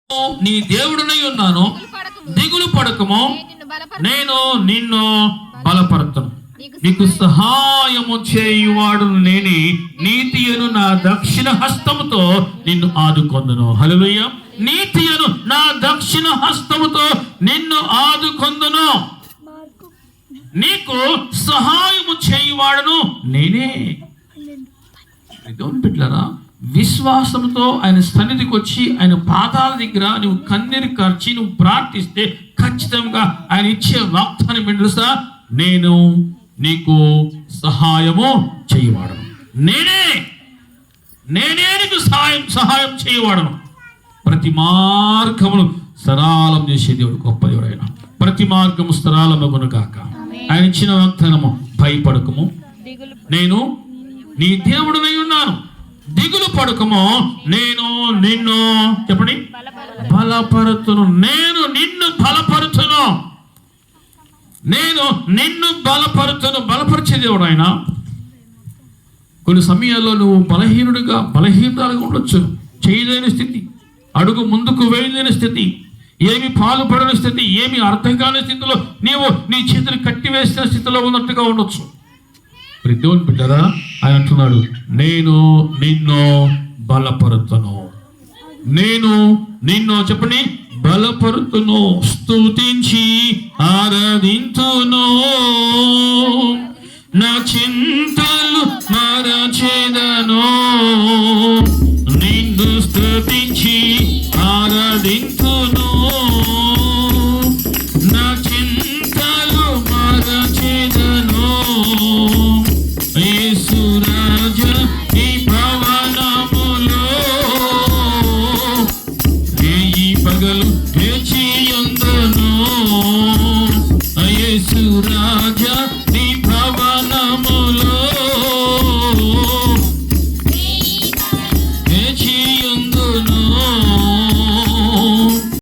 నీ దేవుడినై ఉన్నాను, దిగులు పడకము, నేను నిన్ను బలపరుతును, నీకు సహాయము చేయువాడు నేనే, నీతియను నా దక్షిణ హస్తముతో నిన్ను ఆదుకొందును. హల్లెలూయా. నీతియను నా దక్షిణ హస్తముతో నిన్ను ఆదుకొందును, నీకు సహాయము చేయువాడును నేనే. దేవుని బిడ్డలారా, విశ్వాసంతో ఆయన సన్నిధికి వచ్చి ఆయన పాదాల దగ్గర నువ్వు కన్నీరు కార్చి నువ్వు ప్రార్థిస్తే ఖచ్చితంగా ఆయన ఇచ్చే వాగ్దానం ఏంటి తెలుసా? నేను నీకు సహాయము చేయవాడను, నేనే నీకు సహాయం చేయవాడను. ప్రతి మార్గమును సరళం చేసే దేవుడు గొప్ప దేవుడు. ఆయన ప్రతి మార్గము సరళమగును గాక. ఆయన ఇచ్చిన వాగ్దానము, భయపడకము, నేను నీ దేవుడినై ఉన్నాను, దిగులు పడకము, నేను నిన్ను చెప్పండి బలపరుతును, నేను నిన్ను బలపరుతును, నేను నిన్ను బలపరుతును. బలపరిచే దేవుడు ఆయన. కొన్ని సమయాల్లో నువ్వు బలహీనురాలుగా ఉండొచ్చు, చేయలేని స్థితి, అడుగు ముందుకు వేయలేని స్థితి, ఏమి పాలుపడని స్థితి, ఏమి అర్థం కాని స్థితిలో నీవు నీ చేతులు కట్టివేసిన స్థితిలో ఉన్నట్టుగా ఉండొచ్చు. దేవుని బిడ్డరా, ఆయన అంటున్నాడు, నేను నిన్ను బలపరుతును, నేను నిన్ను చెప్పండి బలపరుతును, స్తుతించి ఆరాధింతును, నా చింతలు మరచెదను, నిన్ను స్తుతించి ఆరాధింతును, నా చింతలు మరచెదను. యేసు రాజా ఈ భవనములో రేయి పగలు వేచియుందును,